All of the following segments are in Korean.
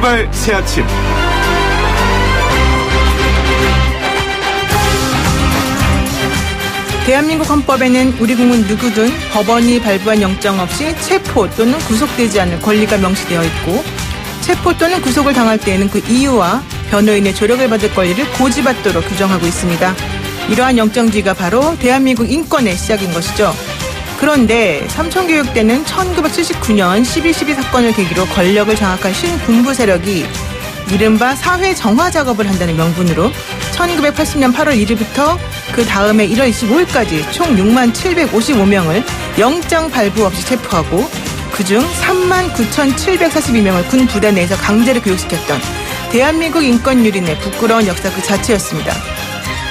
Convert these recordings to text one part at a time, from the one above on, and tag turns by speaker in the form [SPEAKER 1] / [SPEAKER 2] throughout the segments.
[SPEAKER 1] 출발 새 아침.
[SPEAKER 2] 대한민국 헌법에는 우리 국민 누구든 법원이 발부한 영장 없이 체포 또는 구속되지 않을 권리가 명시되어 있고, 체포 또는 구속을 당할 때에는 그 이유와 변호인의 조력을 받을 권리를 고지받도록 규정하고 있습니다. 이러한 영장주의가 바로 대한민국 인권의 시작인 것이죠. 그런데 삼천교육 때는 1979년 12.12 사건을 계기로 권력을 장악한 신군부 세력이 이른바 사회 정화 작업을 한다는 명분으로 1980년 8월 1일부터 그 다음에 1월 25일까지 총 6만 755명을 영장 발부 없이 체포하고 그중 3만 9,742명을 군 부대 내에서 강제로 교육시켰던 대한민국 인권유린의 부끄러운 역사 그 자체였습니다.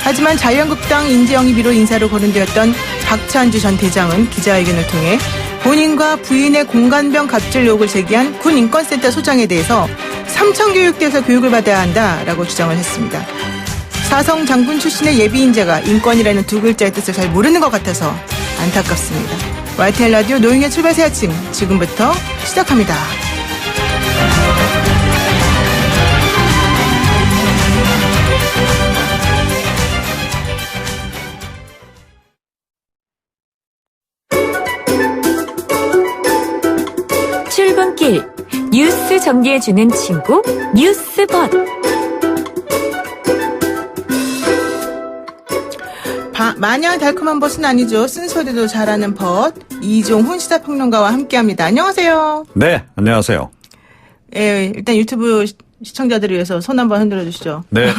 [SPEAKER 2] 하지만 자유한국당 인재영입위로 인사로 거론되었던 박찬주 전 대장은 기자회견을 통해 본인과 부인의 공간병 갑질 의혹을 제기한 군인권센터 소장에 대해서 삼천교육대에서 교육을 받아야 한다라고 주장을 했습니다. 사성 장군 출신의 예비인재가 인권이라는 두 글자의 뜻을 잘 모르는 것 같아서 안타깝습니다. YTN 라디오 노영의 출발 새 아침, 지금부터 시작합니다.
[SPEAKER 3] 출근길 뉴스 정리해주는 친구 뉴스벗.
[SPEAKER 2] 마냥 달콤한 벗은 아니죠. 쓴소리도 잘하는 벗. 이종훈 시사평론가와 함께합니다. 안녕하세요.
[SPEAKER 4] 네, 안녕하세요.
[SPEAKER 2] 예, 일단 유튜브 시청자들을 위해서 손 한번 흔들어 주시죠.
[SPEAKER 4] 네.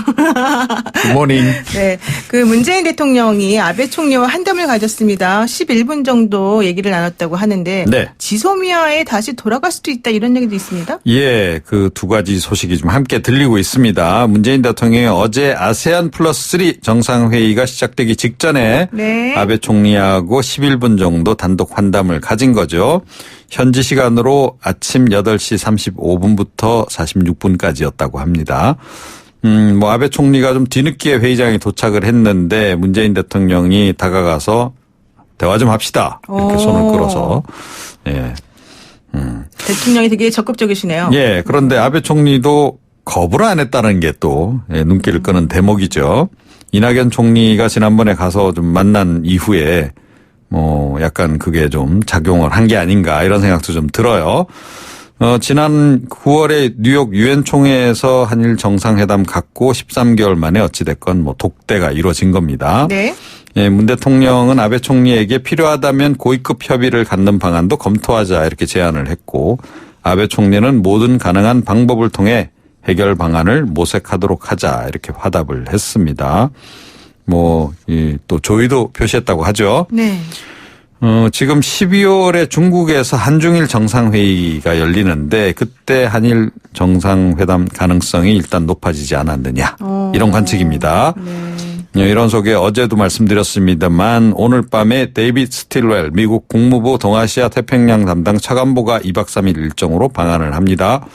[SPEAKER 4] 굿모닝.
[SPEAKER 2] 네. 그 문재인 대통령이 아베 총리와 한담을 가졌습니다. 11분 정도 얘기를 나눴다고 하는데. 네. 지소미아에 다시 돌아갈 수도 있다 이런 얘기도 있습니다.
[SPEAKER 4] 예, 그 두 가지 소식이 좀 함께 들리고 있습니다. 문재인 대통령이 어제 아세안 플러스 3 정상회의가 시작되기 직전에 네. 아베 총리하고 11분 정도 단독 환담을 가진 거죠. 현지 시간으로 아침 8시 35분부터 46분까지였다고 합니다. 뭐 아베 총리가 좀 뒤늦게 회의장에 도착을 했는데 문재인 대통령이 다가가서 대화 좀 합시다. 이렇게 손을 끌어서. 예.
[SPEAKER 2] 대통령이 되게 적극적이시네요.
[SPEAKER 4] 예. 그런데 아베 총리도 거부를 안 했다는 게 또 눈길을 끄는 대목이죠. 이낙연 총리가 지난번에 가서 좀 만난 이후에 뭐 약간 그게 좀 작용을 한 게 아닌가 이런 생각도 좀 들어요. 지난 9월에 뉴욕 유엔 총회에서 한일 정상회담 갖고 13개월 만에 어찌됐건 뭐 독대가 이루어진 겁니다. 네. 예, 문 대통령은 아베 총리에게 필요하다면 고위급 협의를 갖는 방안도 검토하자 이렇게 제안을 했고 아베 총리는 모든 가능한 방법을 통해 해결 방안을 모색하도록 하자 이렇게 화답을 했습니다. 또 조의도 표시했다고 하죠. 네. 지금 12월에 중국에서 한중일 정상회의가 열리는데 그때 한일 정상회담 가능성이 일단 높아지지 않았느냐. 이런 관측입니다. 네. 이런 속에 어제도 말씀드렸습니다만 오늘 밤에 데이빗 스틸웰 미국 국무부 동아시아 태평양 담당 차관보가 2박 3일 일정으로 방한을 합니다.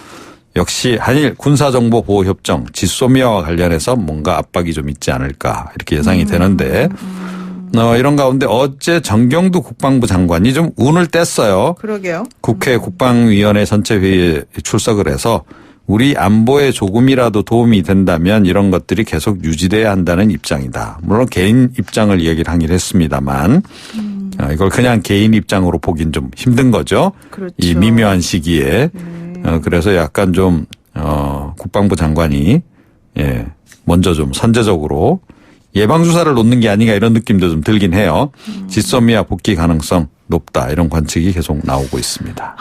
[SPEAKER 4] 역시 한일 군사정보보호협정 지소미아와 관련해서 뭔가 압박이 좀 있지 않을까 이렇게 예상이 되는데 이런 가운데 어제 정경두 국방부 장관이 좀 운을 뗐어요.
[SPEAKER 2] 그러게요.
[SPEAKER 4] 국회 국방위원회 전체회의에 출석을 해서 우리 안보에 조금이라도 도움이 된다면 이런 것들이 계속 유지돼야 한다는 입장이다. 물론 개인 입장을 얘기를 하긴 했습니다만 이걸 그냥 개인 입장으로 보긴 좀 힘든 거죠. 그렇죠. 이 미묘한 시기에. 그래서 약간 좀 국방부 장관이 먼저 좀 선제적으로 예방주사를 놓는 게 아닌가 이런 느낌도 좀 들긴 해요. 지소미아 복귀 가능성 높다 이런 관측이 계속 나오고 있습니다.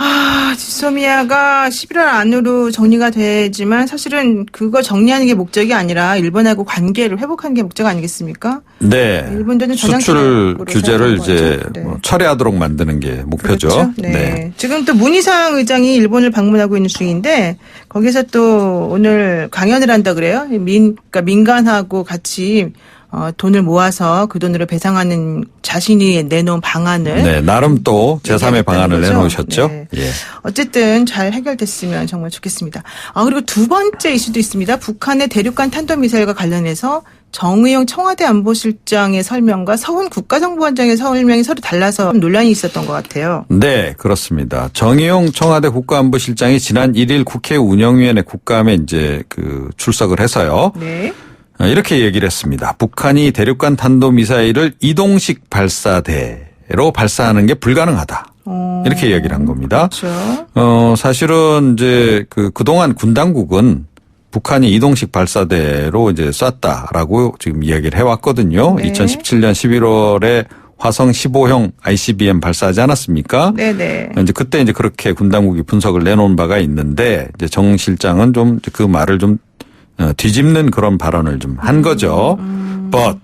[SPEAKER 2] 지소미아가 11월 안으로 정리가 되지만 사실은 그거 정리하는 게 목적이 아니라 일본하고 관계를 회복하는 게 목적 아니겠습니까?
[SPEAKER 4] 네.
[SPEAKER 2] 일본도
[SPEAKER 4] 수출 규제를 이제 네. 철회하도록 만드는 게 목표죠.
[SPEAKER 2] 그렇죠? 네. 네. 지금 또 문희상 의장이 일본을 방문하고 있는 중인데 거기서 또 오늘 강연을 한다 그래요. 그러니까 민간하고 같이 돈을 모아서 그 돈으로 배상하는 자신이 내놓은 방안을
[SPEAKER 4] 네, 나름 또 제3의 방안을
[SPEAKER 2] 거죠?
[SPEAKER 4] 내놓으셨죠.
[SPEAKER 2] 네.
[SPEAKER 4] 예.
[SPEAKER 2] 어쨌든 잘 해결됐으면 정말 좋겠습니다. 그리고 두 번째 이슈도 있습니다. 북한의 대륙간 탄도미사일과 관련해서 정의용 청와대 안보실장의 설명과 서훈 국가정보원장의 설명이 서로 달라서 논란이 있었던 것 같아요.
[SPEAKER 4] 네, 그렇습니다. 정의용 청와대 국가안보실장이 지난 1일 국회 운영위원회 국감에 이제 출석을 해서요.
[SPEAKER 2] 네.
[SPEAKER 4] 이렇게 얘기를 했습니다. 북한이 대륙간 탄도미사일을 이동식 발사대로 발사하는 게 불가능하다. 이렇게 얘기를 한 겁니다.
[SPEAKER 2] 그렇죠.
[SPEAKER 4] 사실은 이제 그동안 군 당국은 북한이 이동식 발사대로 이제 쐈다라고 지금 이야기를 해왔거든요.
[SPEAKER 2] 네.
[SPEAKER 4] 2017년 11월에 화성 15형 ICBM 발사하지 않았습니까?
[SPEAKER 2] 네네.
[SPEAKER 4] 이제 그때 이제 그렇게 군 당국이 분석을 내놓은 바가 있는데 이제 정 실장은 좀 그 말을 좀 뒤집는 그런 발언을 좀 한 거죠. But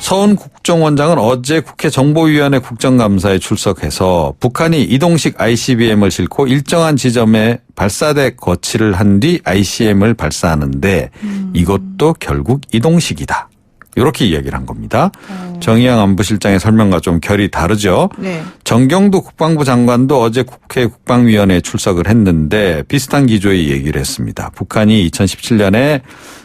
[SPEAKER 4] 서훈 국정원장은 어제 국회 정보위원회 국정감사에 출석해서 북한이 이동식 ICBM을 싣고 일정한 지점에 발사대 거치를 한 뒤 ICBM을 발사하는데 이것도 결국 이동식이다. 이렇게 이야기를 한 겁니다. 정의양 안보실장의 설명과 좀 결이 다르죠.
[SPEAKER 2] 네.
[SPEAKER 4] 정경도 국방부 장관도 어제 국회 국방위원회에 출석을 했는데 비슷한 기조의 얘기를 했습니다. 북한이 2017년에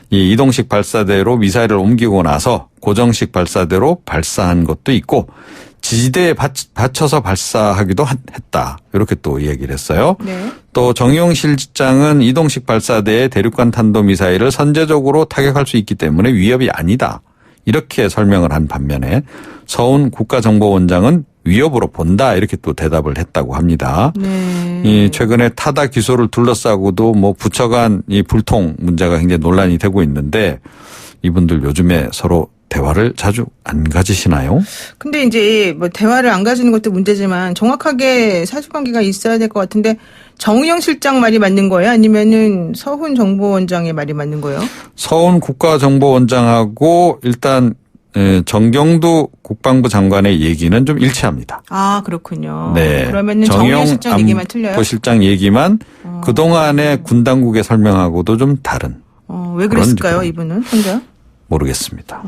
[SPEAKER 4] 이 이동식 발사대로 미사일을 옮기고 나서 고정식 발사대로 발사한 것도 있고 지지대에 받쳐서 발사하기도 했다. 이렇게 또 얘기를 했어요.
[SPEAKER 2] 네.
[SPEAKER 4] 또 정의용 실장은 이동식 발사대의 대륙간 탄도미사일을 선제적으로 타격할 수 있기 때문에 위협이 아니다. 이렇게 설명을 한 반면에 서훈 국가정보원장은 위협으로 본다. 이렇게 또 대답을 했다고 합니다.
[SPEAKER 2] 네.
[SPEAKER 4] 이 최근에 타다 기소를 둘러싸고도 뭐 부처 간 이 불통 문제가 굉장히 논란이 되고 있는데 이분들 요즘에 서로 대화를 자주 안 가지시나요?
[SPEAKER 2] 근데 이제 뭐 대화를 안 가지는 것도 문제지만 정확하게 사실관계가 있어야 될 것 같은데 정의용 실장 말이 맞는 거예요? 아니면은 서훈 정보원장의 말이 맞는 거예요?
[SPEAKER 4] 서훈 국가정보원장하고 일단 정경도 국방부 장관의 얘기는 좀 일치합니다.
[SPEAKER 2] 아, 그렇군요.
[SPEAKER 4] 네.
[SPEAKER 2] 그러면은 정의용 실장 얘기만 틀려요?
[SPEAKER 4] 안보실장 얘기만 그동안의 군 당국의 설명하고도 좀 다른.
[SPEAKER 2] 왜 그랬을까요, 이분은 혼자?
[SPEAKER 4] 모르겠습니다.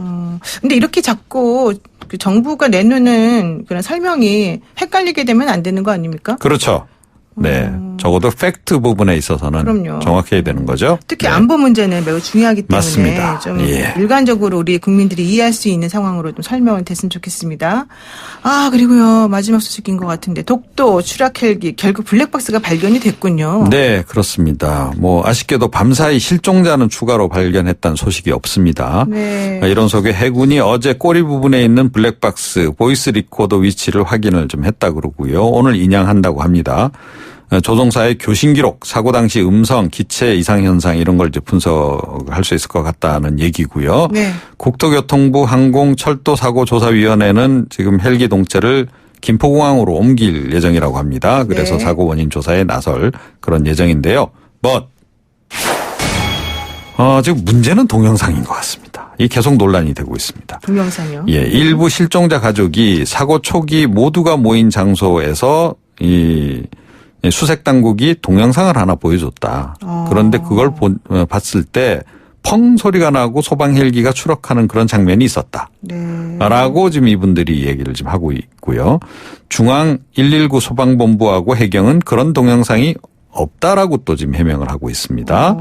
[SPEAKER 2] 근데 이렇게 자꾸 그 정부가 내놓는 그런 설명이 헷갈리게 되면 안 되는 거 아닙니까?
[SPEAKER 4] 그렇죠. 네. 적어도 팩트 부분에 있어서는
[SPEAKER 2] 그럼요.
[SPEAKER 4] 정확해야 되는 거죠.
[SPEAKER 2] 특히
[SPEAKER 4] 네.
[SPEAKER 2] 안보 문제는 매우 중요하기 때문에
[SPEAKER 4] 맞습니다.
[SPEAKER 2] 좀
[SPEAKER 4] 예.
[SPEAKER 2] 일관적으로 우리 국민들이 이해할 수 있는 상황으로 좀 설명이 됐으면 좋겠습니다. 그리고요. 마지막 소식인 것 같은데 독도 추락 헬기 결국 블랙박스가 발견이 됐군요.
[SPEAKER 4] 네, 그렇습니다. 뭐 아쉽게도 밤사이 실종자는 추가로 발견했다는 소식이 없습니다.
[SPEAKER 2] 네.
[SPEAKER 4] 이런 속에 해군이 어제 꼬리 부분에 있는 블랙박스 보이스 리코더 위치를 확인을 좀 했다 그러고요. 오늘 인양한다고 합니다. 조종사의 교신 기록, 사고 당시 음성, 기체 이상 현상 이런 걸 이제 분석할 수 있을 것 같다는 얘기고요.
[SPEAKER 2] 네.
[SPEAKER 4] 국토교통부 항공철도사고조사위원회는 지금 헬기 동체를 김포공항으로 옮길 예정이라고 합니다. 그래서
[SPEAKER 2] 네.
[SPEAKER 4] 사고 원인 조사에 나설 그런 예정인데요. 지금 문제는 동영상인 것 같습니다. 이게 계속 논란이 되고 있습니다.
[SPEAKER 2] 동영상이요?
[SPEAKER 4] 예, 일부 실종자 가족이 사고 초기 모두가 모인 장소에서 이 수색 당국이 동영상을 하나 보여줬다. 그런데 그걸 봤을 때 펑 소리가 나고 소방 헬기가 추락하는 그런 장면이 있었다.
[SPEAKER 2] 네.
[SPEAKER 4] 라고 지금 이분들이 얘기를 지금 하고 있고요. 중앙 119 소방본부하고 해경은 그런 동영상이 없다라고 또 지금 해명을 하고 있습니다.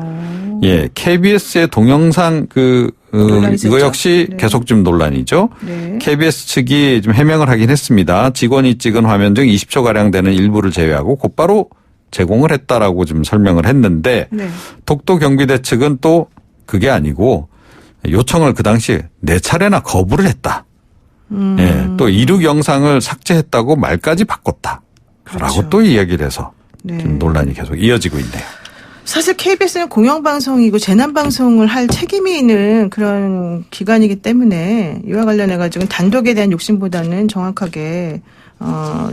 [SPEAKER 4] 예, KBS의 동영상 이거 역시
[SPEAKER 2] 네.
[SPEAKER 4] 계속 좀 논란이죠.
[SPEAKER 2] 네.
[SPEAKER 4] KBS 측이 좀 해명을 하긴 했습니다. 직원이 찍은 화면 중 20초가량 되는 일부를 제외하고 곧바로 제공을 했다라고 지금 설명을 했는데
[SPEAKER 2] 네.
[SPEAKER 4] 독도 경비대 측은 또 그게 아니고 요청을 그 당시에 4차례나 거부를 했다. 예, 또 이륙 영상을 삭제했다고 말까지 바꿨다.
[SPEAKER 2] 그렇죠.
[SPEAKER 4] 라고 또 이야기를 해서
[SPEAKER 2] 네.
[SPEAKER 4] 지금 논란이 계속 이어지고 있네요.
[SPEAKER 2] 사실 KBS는 공영방송이고 재난방송을 할 책임이 있는 그런 기관이기 때문에 이와 관련해가지고 단독에 대한 욕심보다는 정확하게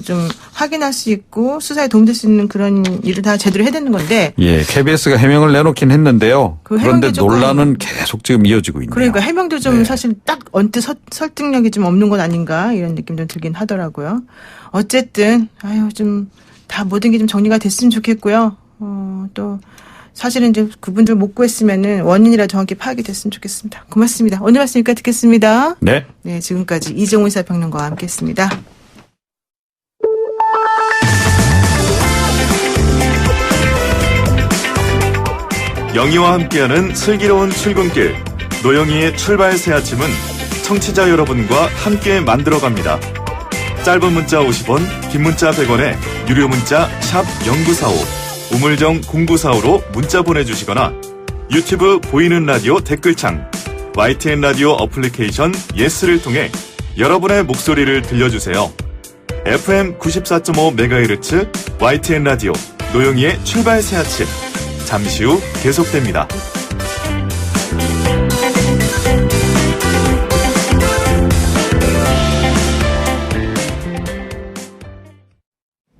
[SPEAKER 2] 좀 확인할 수 있고 수사에 도움될 수 있는 그런 일을 다 제대로 해야 되는 건데.
[SPEAKER 4] 예, KBS가 해명을 내놓긴 했는데요.
[SPEAKER 2] 그
[SPEAKER 4] 그런데
[SPEAKER 2] 해명이 조금
[SPEAKER 4] 논란은 계속 지금 이어지고 있네요.
[SPEAKER 2] 그러니까 해명도 좀
[SPEAKER 4] 네.
[SPEAKER 2] 사실 딱 언뜻 설득력이 좀 없는 건 아닌가 이런 느낌도 들긴 하더라고요. 어쨌든 좀 다 모든 게 좀 정리가 됐으면 좋겠고요. 또 사실은 이제 그분들 못 구했으면은 원인이라도 정확히 파악이 됐으면 좋겠습니다. 고맙습니다. 오늘 말씀 여기까지 듣겠습니다.
[SPEAKER 4] 네.
[SPEAKER 2] 네, 지금까지 이정훈 시사평론가와 함께했습니다.
[SPEAKER 1] 영희와 함께하는 슬기로운 출근길 노영희의 출발 새 아침은 청취자 여러분과 함께 만들어갑니다. 짧은 문자 50원, 긴 문자 100원에 유료 문자 샵 0945, 우물정 0945로 문자 보내주시거나 유튜브 보이는 라디오 댓글창, YTN 라디오 어플리케이션 예스를 통해 여러분의 목소리를 들려주세요. FM 94.5MHz YTN 라디오 노영희의 출발 새 아침, 잠시 후 계속됩니다.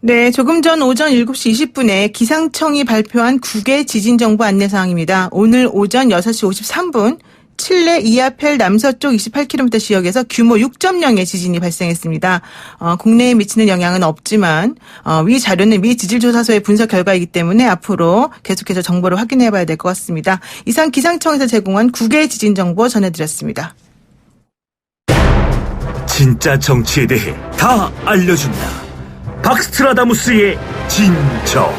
[SPEAKER 2] 네, 조금 전 오전 7시 20분에 기상청이 발표한 국외 지진정보 안내사항입니다. 오늘 오전 6시 53분 칠레 이아펠 남서쪽 28km 지역에서 규모 6.0의 지진이 발생했습니다. 국내에 미치는 영향은 없지만 위 자료는 미 지질조사소의 분석 결과이기 때문에 앞으로 계속해서 정보를 확인해봐야 될 것 같습니다. 이상 기상청에서 제공한 국외 지진정보 전해드렸습니다.
[SPEAKER 5] 진짜 정치에 대해 다 알려준다. 박스트라다무스의 진정.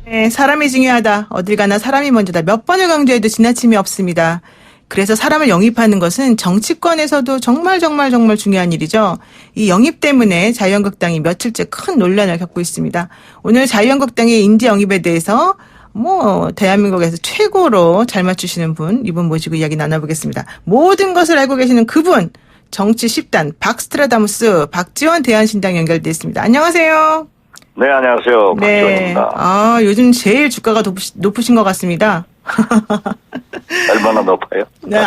[SPEAKER 2] 네, 사람이 중요하다. 어딜 가나 사람이 먼저다. 몇 번을 강조해도 지나침이 없습니다. 그래서 사람을 영입하는 것은 정치권에서도 정말 중요한 일이죠. 이 영입 때문에 자유한국당이 며칠째 큰 논란을 겪고 있습니다. 오늘 자유한국당의 인재 영입에 대해서 대한민국에서 최고로 잘 맞추시는 분, 이분 모시고 이야기 나눠보겠습니다. 모든 것을 알고 계시는 그분, 정치 10단 박스트라다무스 박지원 대한신당 연결돼 있습니다. 안녕하세요.
[SPEAKER 6] 네, 안녕하세요.
[SPEAKER 2] 네.
[SPEAKER 6] 박지원입니다.
[SPEAKER 2] 요즘 제일 주가가 높으신 것 같습니다.
[SPEAKER 6] 얼마나 높아요?
[SPEAKER 2] 네,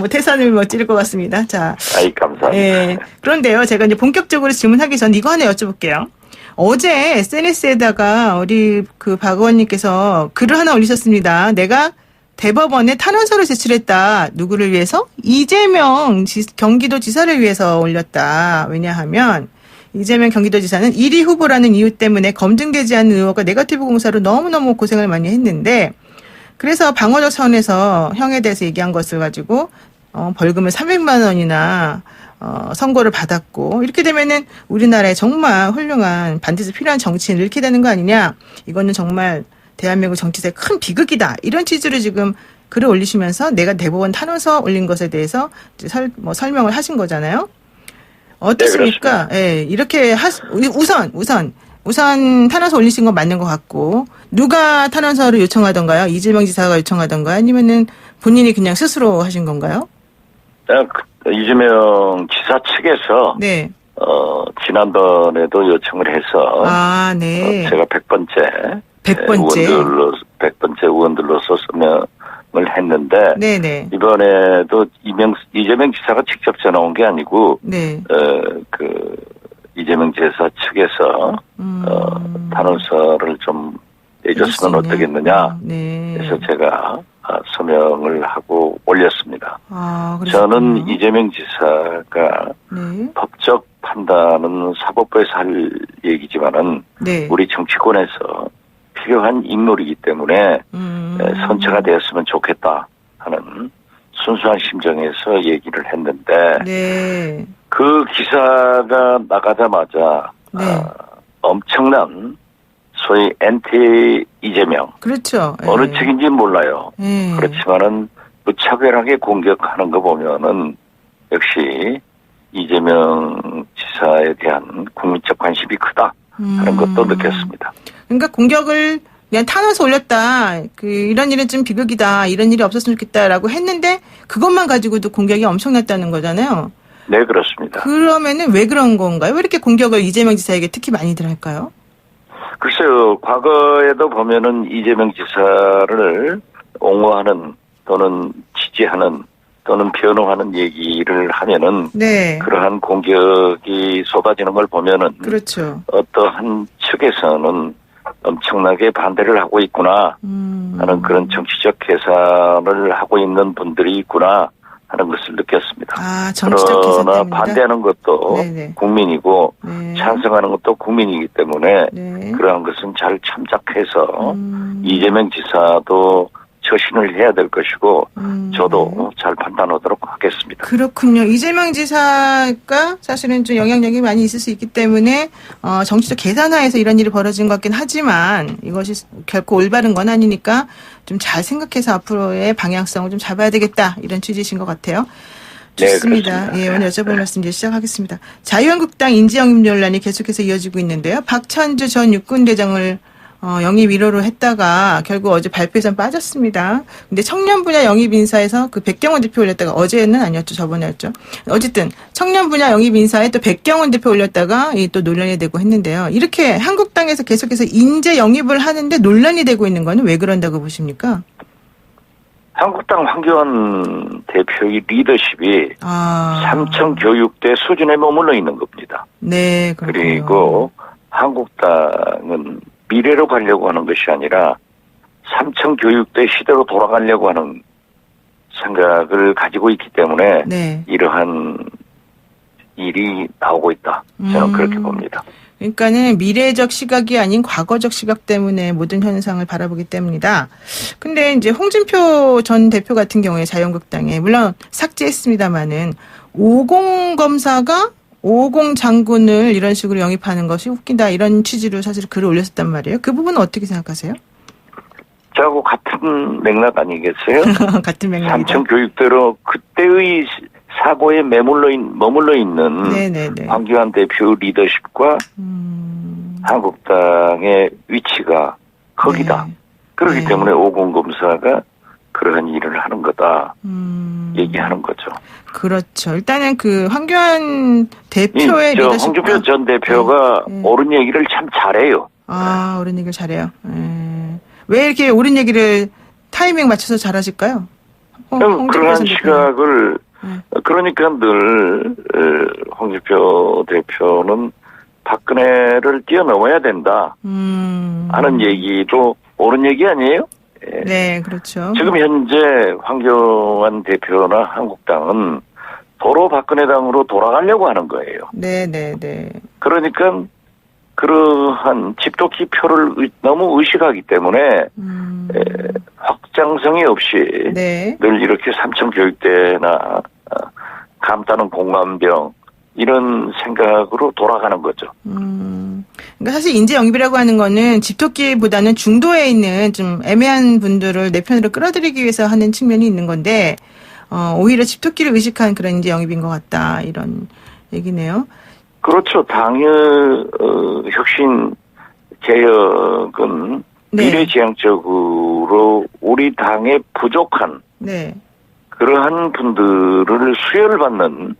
[SPEAKER 2] 태산을 찌를 것 같습니다. 자.
[SPEAKER 6] 아이, 감사합니다.
[SPEAKER 2] 네. 그런데요, 제가 이제 본격적으로 질문하기 전 이거 하나 여쭤볼게요. 어제 SNS에다가 우리 박 의원님께서 글을 하나 올리셨습니다. 내가 대법원에 탄원서를 제출했다. 누구를 위해서? 이재명 경기도지사를 위해서 올렸다. 왜냐하면 이재명 경기도지사는 1위 후보라는 이유 때문에 검증되지 않는 의혹과 네거티브 공사로 너무너무 고생을 많이 했는데 그래서 방어적 차원에서 형에 대해서 얘기한 것을 가지고 벌금을 300만 원이나 선고를 받았고 이렇게 되면은 우리나라에 정말 훌륭한 반드시 필요한 정치인을 잃게 되는 거 아니냐. 이거는 정말 대한민국 정치사의 큰 비극이다. 이런 취지로 지금 글을 올리시면서 내가 대법원 탄원서 올린 것에 대해서 설명을 하신 거잖아요. 어떻습니까?
[SPEAKER 6] 네,
[SPEAKER 2] 이렇게 우선 탄원서 올리신 건 맞는 것 같고 누가 탄원서를 요청하던가요? 이재명 지사가 요청하던가요? 아니면은 본인이 그냥 스스로 하신 건가요?
[SPEAKER 6] 이재명 지사 측에서
[SPEAKER 2] 네.
[SPEAKER 6] 지난번에도 요청을 해서
[SPEAKER 2] 네.
[SPEAKER 6] 제가 100번째 의원들로서 서명을 했는데
[SPEAKER 2] 네네.
[SPEAKER 6] 이번에도 이재명 지사가 직접 전화 온 게 아니고
[SPEAKER 2] 네.
[SPEAKER 6] 이재명 지사 측에서 탄원서를 좀 내줬으면 어떻겠느냐.
[SPEAKER 2] 네.
[SPEAKER 6] 그래서 제가 서명을 하고 올렸습니다.
[SPEAKER 2] 그러셨군요.
[SPEAKER 6] 저는 이재명 지사가
[SPEAKER 2] 네.
[SPEAKER 6] 법적 판단은 사법부에서 할 얘기지만은
[SPEAKER 2] 네.
[SPEAKER 6] 우리 정치권에서 필요한 인물이기 때문에 선처가 되었으면 좋겠다 하는 순수한 심정에서 얘기를 했는데
[SPEAKER 2] 네.
[SPEAKER 6] 그 기사가 나가자마자
[SPEAKER 2] 네.
[SPEAKER 6] 엄청난 소위 엔티 이재명
[SPEAKER 2] 그렇죠.
[SPEAKER 6] 어느
[SPEAKER 2] 네.
[SPEAKER 6] 측인지 몰라요.
[SPEAKER 2] 네.
[SPEAKER 6] 그렇지만은 무차별하게 공격하는 거 보면은 역시 이재명 지사에 대한 국민적 관심이 크다 하는 것도 느꼈습니다.
[SPEAKER 2] 그러니까 공격을 그냥 탄원서 올렸다. 이런 일은 좀 비극이다. 이런 일이 없었으면 좋겠다라고 했는데 그것만 가지고도 공격이 엄청났다는 거잖아요.
[SPEAKER 6] 네, 그렇습니다.
[SPEAKER 2] 그러면은 왜 그런 건가요? 왜 이렇게 공격을 이재명 지사에게 특히 많이들 할까요?
[SPEAKER 6] 글쎄요, 과거에도 보면은 이재명 지사를 옹호하는 또는 지지하는 또는 변호하는 얘기를 하면은
[SPEAKER 2] 네.
[SPEAKER 6] 그러한 공격이 쏟아지는 걸 보면은
[SPEAKER 2] 그렇죠.
[SPEAKER 6] 어떠한 측에서는 엄청나게 반대를 하고 있구나 하는 그런 정치적 계산을 하고 있는 분들이 있구나 하는 것을 느꼈습니다.
[SPEAKER 2] 아, 정치적 계산
[SPEAKER 6] 그러나
[SPEAKER 2] 때문이다.
[SPEAKER 6] 반대하는 것도
[SPEAKER 2] 네네.
[SPEAKER 6] 국민이고
[SPEAKER 2] 네.
[SPEAKER 6] 찬성하는 것도 국민이기 때문에
[SPEAKER 2] 네.
[SPEAKER 6] 그러한 것은 잘 참작해서 이재명 지사도 처신을 해야 될 것이고 저도 잘 판단하도록 하겠습니다.
[SPEAKER 2] 그렇군요. 이재명 지사가 사실은 좀 영향력이 많이 있을 수 있기 때문에 정치적 계산하에서 이런 일이 벌어진 것 같긴 하지만 이것이 결코 올바른 건 아니니까 좀 잘 생각해서 앞으로의 방향성을 좀 잡아야 되겠다 이런 취지이신 것 같아요. 좋습니다.
[SPEAKER 6] 그렇습니다.
[SPEAKER 2] 예, 오늘 여쭤볼 말씀 이제 시작하겠습니다. 자유한국당 인지영입 논란이 계속해서 이어지고 있는데요. 박찬주 전 육군대장을 영입 1호로 했다가 결국 어제 발표에선 빠졌습니다. 근데 청년 분야 영입 인사에서 그 백경원 대표 올렸다가 어제는 아니었죠. 저번에였죠. 어쨌든 청년 분야 영입 인사에 또 백경원 대표 올렸다가 또 논란이 되고 했는데요. 이렇게 한국당에서 계속해서 인재 영입을 하는데 논란이 되고 있는 거는 왜 그런다고 보십니까?
[SPEAKER 6] 한국당 황교안 대표의 리더십이 삼청 교육대 수준에 머물러 있는 겁니다.
[SPEAKER 2] 네, 그렇군요.
[SPEAKER 6] 그리고 한국당은 미래로 가려고 하는 것이 아니라 삼청 교육대 시대로 돌아가려고 하는 생각을 가지고 있기 때문에
[SPEAKER 2] 네.
[SPEAKER 6] 이러한 일이 나오고 있다. 저는 그렇게 봅니다.
[SPEAKER 2] 그러니까는 미래적 시각이 아닌 과거적 시각 때문에 모든 현상을 바라보기 때문이다. 근데 이제 홍준표 전 대표 같은 경우에 자유한국당에 물론 삭제했습니다마는 50 검사가 50 장군을 이런 식으로 영입하는 것이 웃기다 이런 취지로 사실 글을 올렸었단 말이에요. 그 부분은 어떻게 생각하세요?
[SPEAKER 6] 저하고 같은 맥락 아니겠어요?
[SPEAKER 2] 같은 맥락이다.
[SPEAKER 6] 삼청 교육대로 그때의 사고에 머물러 있는
[SPEAKER 2] 네네네.
[SPEAKER 6] 황교안 대표 리더십과 한국당의 위치가 거기다.
[SPEAKER 2] 네.
[SPEAKER 6] 그렇기
[SPEAKER 2] 네.
[SPEAKER 6] 때문에 50 검사가 그러한 일을 하는 거다. 얘기하는 거죠.
[SPEAKER 2] 그렇죠. 일단은 그 황교안 대표의 리더십과
[SPEAKER 6] 홍준표 전 대표가
[SPEAKER 2] 네.
[SPEAKER 6] 옳은 얘기를 참 잘해요.
[SPEAKER 2] 아, 옳은 얘기를 잘해요. 왜 이렇게 옳은 얘기를 타이밍 맞춰서 잘하실까요?
[SPEAKER 6] 그러한 시각을 그러니까 늘 홍준표 대표는 박근혜를 뛰어넘어야 된다 하는 얘기도 옳은 얘기 아니에요? 예.
[SPEAKER 2] 네, 그렇죠.
[SPEAKER 6] 지금 현재 황교안 대표나 한국당은 도로 박근혜당으로 돌아가려고 하는 거예요.
[SPEAKER 2] 네.
[SPEAKER 6] 그러니까 그러한 집도기 표를 너무 의식하기 때문에 확장성이 없이
[SPEAKER 2] 네.
[SPEAKER 6] 늘 이렇게 삼청교육대나 감따는 공감병 이런 생각으로 돌아가는 거죠.
[SPEAKER 2] 그러니까 사실 인재 영입이라고 하는 거는 집토끼보다는 중도에 있는 좀 애매한 분들을 내 편으로 끌어들이기 위해서 하는 측면이 있는 건데 오히려 집토끼를 의식한 그런 인재 영입인 것 같다 이런 얘기네요.
[SPEAKER 6] 그렇죠. 당의 혁신 개혁은
[SPEAKER 2] 네.
[SPEAKER 6] 미래지향적으로 우리 당의 부족한
[SPEAKER 2] 네.
[SPEAKER 6] 그러한 분들을 수혈을 받는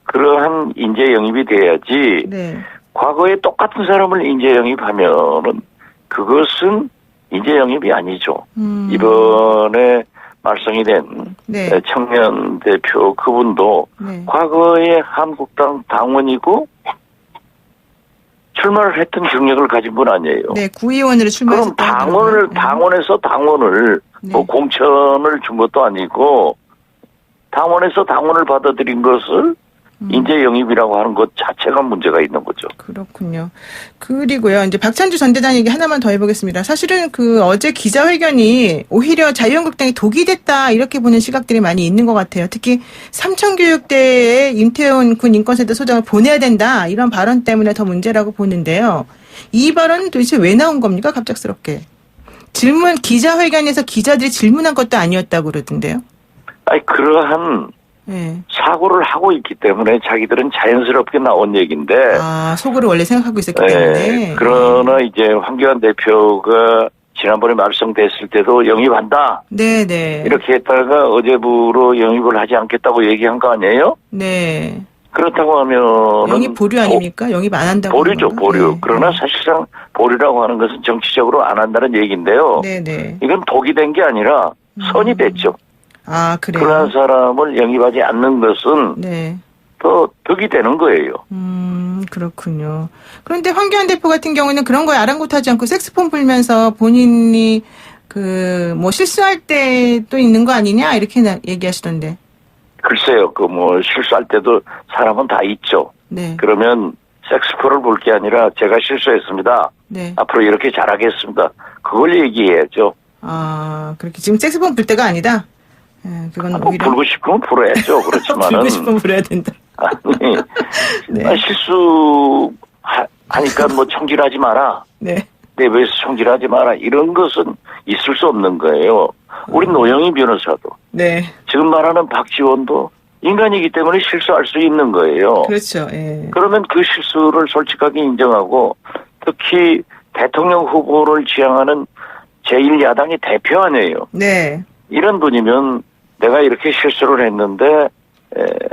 [SPEAKER 6] 그러한 인재 영입이 돼야지
[SPEAKER 2] 네.
[SPEAKER 6] 과거에 똑같은 사람을 인재 영입하면은 그것은 인재 영입이 아니죠. 이번에 말썽이 된
[SPEAKER 2] 네.
[SPEAKER 6] 청년 대표 그분도
[SPEAKER 2] 네.
[SPEAKER 6] 과거에 한국당 당원이고 출마를 했던 경력을 가진 분 아니에요.
[SPEAKER 2] 네, 구의원으로
[SPEAKER 6] 그럼
[SPEAKER 2] 출마했었던
[SPEAKER 6] 당원에서 당원을
[SPEAKER 2] 네.
[SPEAKER 6] 뭐 공천을 준 것도 아니고 당원에서 당원을 받아들인 것을 인재 영입이라고 하는 것 자체가 문제가 있는 거죠.
[SPEAKER 2] 그렇군요. 그리고요, 이제 박찬주 전 대장 얘기 하나만 더 해보겠습니다. 사실은 그 어제 기자회견이 오히려 자유한국당이 독이 됐다 이렇게 보는 시각들이 많이 있는 것 같아요. 특히 삼청교육대에 임태훈 군 인권센터 소장을 보내야 된다 이런 발언 때문에 더 문제라고 보는데요. 이 발언은 도대체 왜 나온 겁니까? 갑작스럽게. 기자회견에서 기자들이 질문한 것도 아니었다고 그러던데요.
[SPEAKER 6] 아니 그러한
[SPEAKER 2] 네.
[SPEAKER 6] 사고를 하고 있기 때문에 자기들은 자연스럽게 나온 얘기인데.
[SPEAKER 2] 아, 속으로 원래 생각하고 있었기 때문에.
[SPEAKER 6] 그러나 이제 황교안 대표가 지난번에 말씀됐을 때도 영입한다.
[SPEAKER 2] 네네.
[SPEAKER 6] 이렇게 했다가 어제부로 영입을 하지 않겠다고 얘기한 거 아니에요?
[SPEAKER 2] 네.
[SPEAKER 6] 그렇다고 하면
[SPEAKER 2] 영입 보류 아닙니까? 영입 안 한다고.
[SPEAKER 6] 보류죠, 보류.
[SPEAKER 2] 네.
[SPEAKER 6] 그러나 사실상 보류라고 하는 것은 정치적으로 안 한다는 얘기인데요.
[SPEAKER 2] 네네.
[SPEAKER 6] 이건 독이 된 게 아니라 선이 됐죠.
[SPEAKER 2] 아, 그래요?
[SPEAKER 6] 그러한 사람을 영입하지 않는 것은
[SPEAKER 2] 네.
[SPEAKER 6] 더 덕이 되는 거예요.
[SPEAKER 2] 그렇군요. 그런데 황교안 대표 같은 경우는 그런 거에 아랑곳하지 않고 색스폰 불면서 본인이 실수할 때도 있는 거 아니냐 이렇게 얘기하시던데.
[SPEAKER 6] 글쎄요, 실수할 때도 사람은 다 있죠.
[SPEAKER 2] 네.
[SPEAKER 6] 그러면 섹스포를 볼 게 아니라 제가 실수했습니다.
[SPEAKER 2] 네.
[SPEAKER 6] 앞으로 이렇게 잘하겠습니다. 그걸 얘기해야죠.
[SPEAKER 2] 아, 그렇게 지금 색소폰 불 때가 아니다. 예, 그건
[SPEAKER 6] 뭐
[SPEAKER 2] 오히려
[SPEAKER 6] 불고 싶으면 불어야죠. 그렇지만은
[SPEAKER 2] 불고 싶으면 불어야 된다.
[SPEAKER 6] 아니
[SPEAKER 2] 네.
[SPEAKER 6] 실수하니까 청질하지 마라.
[SPEAKER 2] 네.
[SPEAKER 6] 내부에서 총질하지 마라. 이런 것은 있을 수 없는 거예요. 우리 노영희 변호사도
[SPEAKER 2] 네.
[SPEAKER 6] 지금 말하는 박지원도 인간이기 때문에 실수할 수 있는 거예요.
[SPEAKER 2] 그렇죠. 예.
[SPEAKER 6] 그러면 그 실수를 솔직하게 인정하고 특히 대통령 후보를 지향하는 제1야당의 대표 아니에요.
[SPEAKER 2] 네.
[SPEAKER 6] 이런 분이면 내가 이렇게 실수를 했는데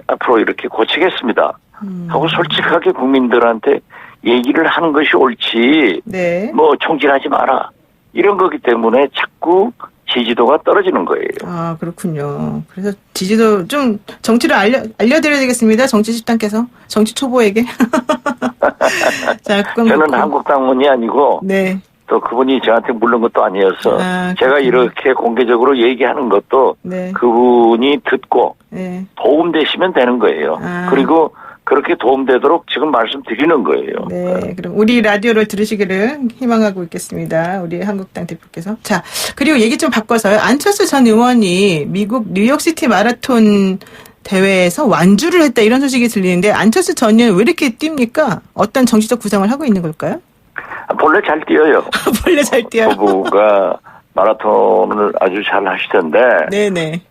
[SPEAKER 6] 앞으로 이렇게 고치겠습니다. 하고 솔직하게 국민들한테 얘기를 하는 것이 옳지.
[SPEAKER 2] 네.
[SPEAKER 6] 총질하지 마라. 이런 거기 때문에 자꾸 지지도가 떨어지는 거예요.
[SPEAKER 2] 아, 그렇군요. 그래서 지지도 좀 정치를 알려드려야 되겠습니다. 정치 집단께서. 정치 초보에게. 자,
[SPEAKER 6] 저는 한국당원이 아니고
[SPEAKER 2] 네.
[SPEAKER 6] 또 그분이 저한테 물른 것도 아니어서
[SPEAKER 2] 아,
[SPEAKER 6] 제가 이렇게 공개적으로 얘기하는 것도
[SPEAKER 2] 네.
[SPEAKER 6] 그분이 듣고
[SPEAKER 2] 네.
[SPEAKER 6] 도움되시면 되는 거예요.
[SPEAKER 2] 아.
[SPEAKER 6] 그리고 그렇게 도움되도록 지금 말씀드리는 거예요.
[SPEAKER 2] 네, 그럼 우리 라디오를 들으시기를 희망하고 있겠습니다. 우리 한국당 대표께서. 자, 그리고 얘기 좀 바꿔서요. 안철수 전 의원이 미국 뉴욕시티 마라톤 대회에서 완주를 했다 이런 소식이 들리는데 안철수 전 의원 왜 이렇게 뜁니까? 어떤 정치적 구상을 하고 있는 걸까요?
[SPEAKER 6] 본래 잘 뛰어요.
[SPEAKER 2] 원래 잘 뛰어요.
[SPEAKER 6] 후보가 마라톤을 아주 잘 하시던데
[SPEAKER 2] 네네.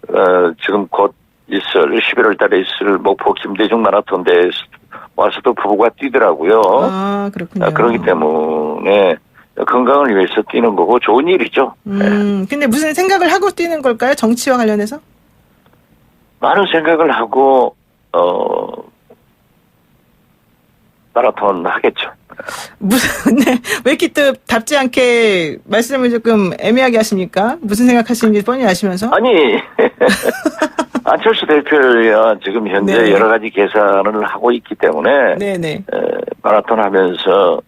[SPEAKER 6] 지금 곧 11월 달에 있을 목포 김대중 마라톤 대회에 와서도 부부가 뛰더라고요.
[SPEAKER 2] 아, 그렇군요.
[SPEAKER 6] 그렇기 때문에 건강을 위해서 뛰는 거고 좋은 일이죠.
[SPEAKER 2] 근데 무슨 생각을 하고 뛰는 걸까요? 정치와 관련해서?
[SPEAKER 6] 많은 생각을 하고 마라톤 하겠죠.
[SPEAKER 2] 네. 왜 이렇게 또 답지 않게 말씀을 조금 애매하게 하십니까? 무슨 생각하시는지 뻔히 아시면서?
[SPEAKER 6] 아니 안철수 대표야 지금 현재
[SPEAKER 2] 네.
[SPEAKER 6] 여러 가지 계산을 하고 있기 때문에
[SPEAKER 2] 네네.
[SPEAKER 6] 마라톤 하면서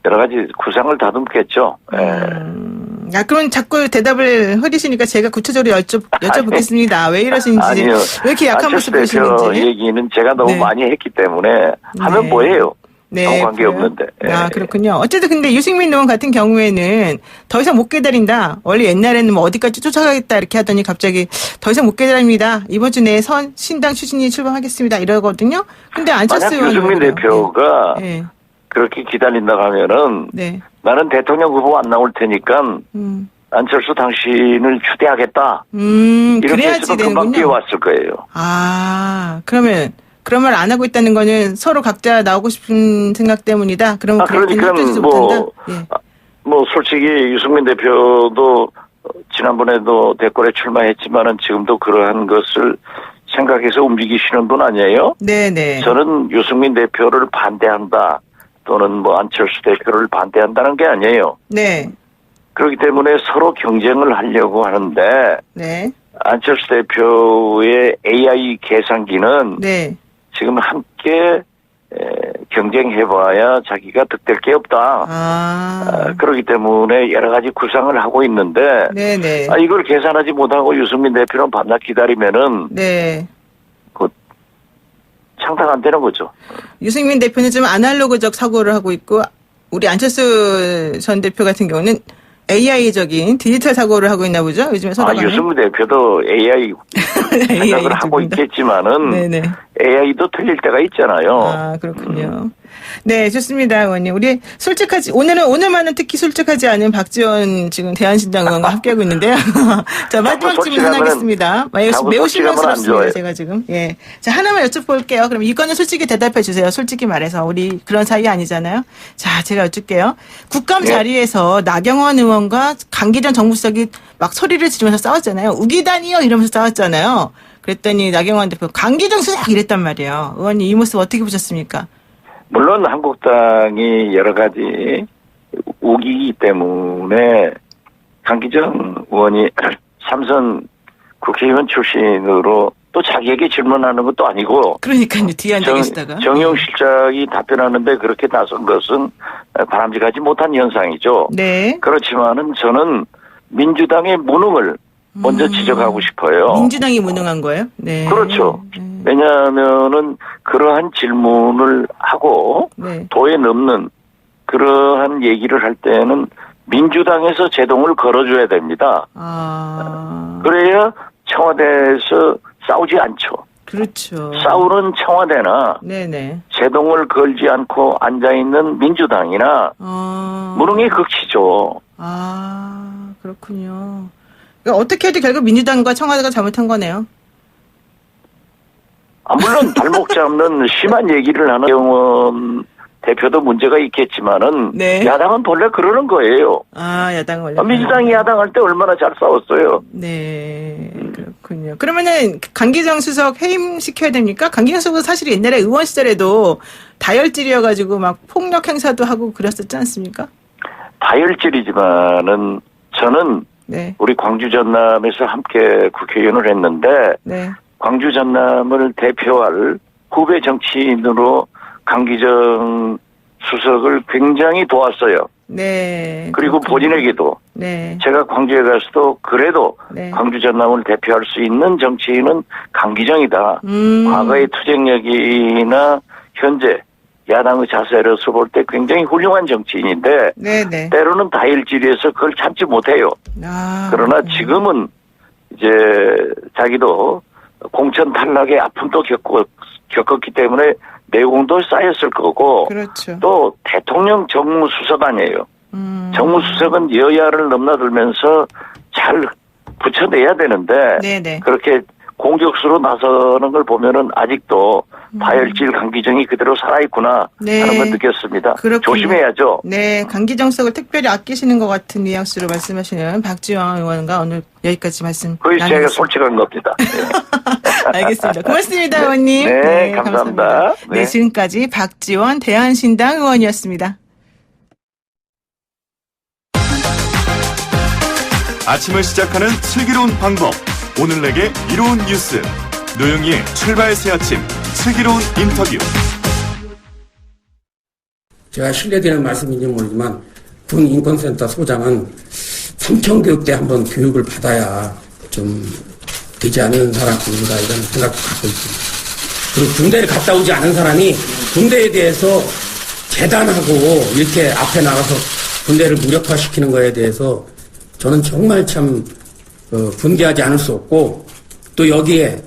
[SPEAKER 6] 여러 가지 구상을 다듬겠죠.
[SPEAKER 2] 아, 그럼 자꾸 대답을 흐리시니까 제가 구체적으로 여쭤보겠습니다. 왜 이러시는지,
[SPEAKER 6] 아니요.
[SPEAKER 2] 왜 이렇게 약한 모습
[SPEAKER 6] 안철수 대표
[SPEAKER 2] 보이시는지.
[SPEAKER 6] 얘기는 제가 너무
[SPEAKER 2] 네.
[SPEAKER 6] 많이 했기 때문에 하면
[SPEAKER 2] 네.
[SPEAKER 6] 뭐예요?
[SPEAKER 2] 네,
[SPEAKER 6] 아무 관계
[SPEAKER 2] 그래요?
[SPEAKER 6] 없는데.
[SPEAKER 2] 아, 그렇군요. 어쨌든 근데 유승민 의원 같은 경우에는 더 이상 못 기다린다. 원래 옛날에는 뭐 어디까지 쫓아가겠다 이렇게 하더니 갑자기 더 이상 못 기다립니다. 이번 주 내에 신당 추진이 출범하겠습니다. 이러거든요. 근데 안철수
[SPEAKER 6] 만약
[SPEAKER 2] 의원은
[SPEAKER 6] 유승민
[SPEAKER 2] 그래요.
[SPEAKER 6] 대표가
[SPEAKER 2] 네.
[SPEAKER 6] 그렇게 기다린다고 하면은
[SPEAKER 2] 네.
[SPEAKER 6] 나는 대통령 후보 안 나올 테니까 안철수 당신을 추대하겠다. 이렇게
[SPEAKER 2] 그래야지
[SPEAKER 6] 했으면 금방
[SPEAKER 2] 되는군요.
[SPEAKER 6] 뛰어왔을 거예요.
[SPEAKER 2] 아, 그러면 그런 말 안 하고 있다는 거는 서로 각자 나오고 싶은 생각 때문이다. 그럼
[SPEAKER 6] 그러니까 솔직히 유승민 대표도 지난번에도 대권에 출마했지만은 지금도 그러한 것을 생각해서 움직이시는 분 아니에요?
[SPEAKER 2] 네네.
[SPEAKER 6] 저는 유승민 대표를 반대한다 또는 안철수 대표를 반대한다는 게 아니에요.
[SPEAKER 2] 네.
[SPEAKER 6] 그렇기 때문에 서로 경쟁을 하려고 하는데
[SPEAKER 2] 네.
[SPEAKER 6] 안철수 대표의 AI 계산기는
[SPEAKER 2] 네.
[SPEAKER 6] 지금 함께 경쟁해봐야 자기가 득될 게 없다. 그렇기 때문에 여러 가지 구상을 하고 있는데
[SPEAKER 2] 네네.
[SPEAKER 6] 이걸 계산하지 못하고 유승민 대표는 밤낮 기다리면은
[SPEAKER 2] 네.
[SPEAKER 6] 상당 안 되는 거죠.
[SPEAKER 2] 유승민 대표는 좀 아날로그적 사고를 하고 있고 우리 안철수 전 대표 같은 경우는 AI적인 디지털 사고를 하고 있나 보죠. 요즘에 서다가
[SPEAKER 6] 유승민 대표도 AI 생각을 하고 있겠지만은
[SPEAKER 2] 네네.
[SPEAKER 6] AI도 틀릴 때가 있잖아요.
[SPEAKER 2] 아, 그렇군요. 네, 좋습니다, 의원님. 우리 오늘만은 특히 솔직하지 않은 박지원 지금 대한신당 의원과 함께하고 있는데요. 자, 마지막 질문 하나 하겠습니다. 매우 실망스럽습니다, 제가 지금. 예. 자, 하나만 여쭤볼게요. 그럼 이거는 솔직히 대답해 주세요. 솔직히 말해서. 우리 그런 사이 아니잖아요. 자, 제가 여쭐게요. 국감 자리에서 나경원 의원과 강기정 정무수석이 막 소리를 지르면서 싸웠잖아요. 우기다니요! 이러면서 싸웠잖아요. 그랬더니 나경원 대표 강기정 수석 이랬단 말이에요. 의원님 이 모습 어떻게 보셨습니까?
[SPEAKER 6] 물론 한국당이 여러 가지 우기기 때문에 강기정 의원이 삼선 국회의원 출신으로 또 자기에게 질문하는 것도 아니고
[SPEAKER 2] 그러니까요. 뒤에 앉아 계시다가
[SPEAKER 6] 정용 실장이 답변하는데 그렇게 나선 것은 바람직하지 못한 현상이죠.
[SPEAKER 2] 네.
[SPEAKER 6] 그렇지만은 저는 민주당의 무능을 먼저 지적하고 싶어요.
[SPEAKER 2] 민주당이 무능한 거예요? 네.
[SPEAKER 6] 그렇죠. 왜냐하면은 그러한 질문을 하고
[SPEAKER 2] 네.
[SPEAKER 6] 도에 넘는 그러한 얘기를 할 때는 민주당에서 제동을 걸어줘야 됩니다. 그래야 청와대에서 싸우지 않죠.
[SPEAKER 2] 그렇죠.
[SPEAKER 6] 싸우는 청와대나
[SPEAKER 2] 네네.
[SPEAKER 6] 제동을 걸지 않고 앉아있는 민주당이나 무능의 극치죠.
[SPEAKER 2] 그렇군요. 그러니까 어떻게 해도 결국 민주당과 청와대가 잘못한 거네요.
[SPEAKER 6] 물론 발목 잡는 심한 얘기를 하는 경원 대표도 문제가 있겠지만은
[SPEAKER 2] 네.
[SPEAKER 6] 야당은 본래 그러는 거예요.
[SPEAKER 2] 야당은 원래
[SPEAKER 6] 민주당이 야당할 때 얼마나 잘 싸웠어요.
[SPEAKER 2] 네, 그렇군요. 그러면은 강기정 수석 해임시켜야 됩니까? 강기정 수석 사실 옛날에 의원 시절에도 다혈질이어가지고 막 폭력 행사도 하고 그랬었지 않습니까?
[SPEAKER 6] 다혈질이지만은 저는
[SPEAKER 2] 네.
[SPEAKER 6] 우리 광주 전남에서 함께 국회의원을 했는데
[SPEAKER 2] 네.
[SPEAKER 6] 광주 전남을 대표할 후배 정치인으로 강기정 수석을 굉장히 도왔어요.
[SPEAKER 2] 네.
[SPEAKER 6] 그리고
[SPEAKER 2] 그렇군요.
[SPEAKER 6] 본인에게도
[SPEAKER 2] 네.
[SPEAKER 6] 제가 광주에 가서도 그래도
[SPEAKER 2] 네.
[SPEAKER 6] 광주 전남을 대표할 수 있는 정치인은 강기정이다. 과거의 투쟁력이나 현재 야당의 자세를 볼 때 굉장히 훌륭한 정치인인데
[SPEAKER 2] 네네.
[SPEAKER 6] 때로는 다혈질에서 그걸 참지 못해요. 그러나 지금은 이제 자기도 공천 탈락의 아픔도 겪었기 때문에 내공도 쌓였을 거고
[SPEAKER 2] 그렇죠.
[SPEAKER 6] 또 대통령 정무수석아니에요. 정무수석은 여야를 넘나들면서 잘 붙여내야 되는데
[SPEAKER 2] 네네.
[SPEAKER 6] 그렇게 공격수로 나서는 걸 보면은 아직도 다혈질 강기정이 그대로 살아있구나
[SPEAKER 2] 네.
[SPEAKER 6] 하는 걸 느꼈습니다.
[SPEAKER 2] 그렇군요.
[SPEAKER 6] 조심해야죠.
[SPEAKER 2] 네, 강기정 수석을 특별히 아끼시는 것 같은 뉘앙스로 말씀하시는 박지원 의원과 오늘 여기까지 말씀
[SPEAKER 6] 거의 제가
[SPEAKER 2] 나누겠습니다.
[SPEAKER 6] 솔직한 겁니다.
[SPEAKER 2] 알겠습니다. 고맙습니다, 의원님.
[SPEAKER 6] 네, 감사합니다.
[SPEAKER 2] 네,
[SPEAKER 6] 네.
[SPEAKER 2] 지금까지 박지원 대한신당 의원이었습니다.
[SPEAKER 1] 아침을 시작하는 슬기로운 방법. 오늘 내게 이로운 뉴스. 노영희의 출발 새 아침. 슬기로운 인터뷰.
[SPEAKER 7] 제가 실례되는 말씀인지 모르지만 군 인권센터 소장은 삼청교육대 한번 교육을 받아야 좀 되지 않은 사람인가 이런 생각도 갖고 있습니다. 그리고 군대를 갔다 오지 않은 사람이 군대에 대해서 재단하고 이렇게 앞에 나가서 군대를 무력화시키는 거에 대해서 저는 정말 참 분개하지 않을 수 없고 또 여기에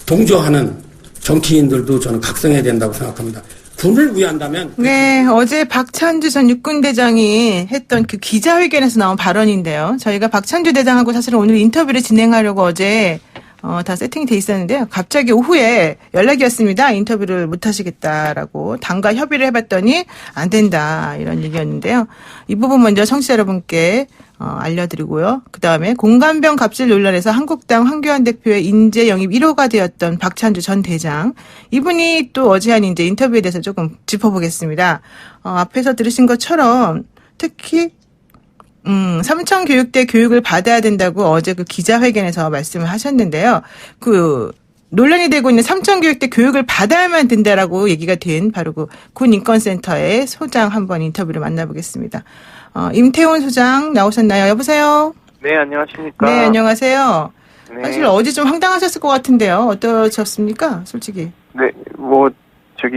[SPEAKER 7] 동조하는 정치인들도 저는 각성해야 된다고 생각합니다. 군을 위한다면
[SPEAKER 2] 네, 어제 박찬주 전 육군대장이 했던 그 기자회견에서 나온 발언인데요. 저희가 박찬주 대장하고 사실은 오늘 인터뷰를 진행하려고 어제 다 세팅이 돼 있었는데요. 갑자기 오후에 연락이 왔습니다. 인터뷰를 못 하시겠다라고 당과 협의를 해봤더니 안 된다 이런 얘기였는데요. 이 부분 먼저 청취자 여러분께 알려드리고요. 그다음에 공감병 갑질 논란에서 한국당 황교안 대표의 인재 영입 1호가 되었던 박찬주 전 대장. 이분이 또 어제 한 이제 인터뷰에 대해서 조금 짚어보겠습니다. 앞에서 들으신 것처럼 특히 삼청교육대 교육을 받아야 된다고 어제 그 기자회견에서 말씀을 하셨는데요. 그 논란이 되고 있는 삼청교육대 교육을 받아야만 된다라고 얘기가 된 바로 그 군인권센터의 소장 한번 인터뷰를 만나보겠습니다. 임태훈 소장 나오셨나요? 여보세요?
[SPEAKER 8] 네, 안녕하십니까.
[SPEAKER 2] 네, 안녕하세요.
[SPEAKER 8] 네.
[SPEAKER 2] 사실 어제 좀 황당하셨을 것 같은데요. 어떠셨습니까? 솔직히.
[SPEAKER 8] 네,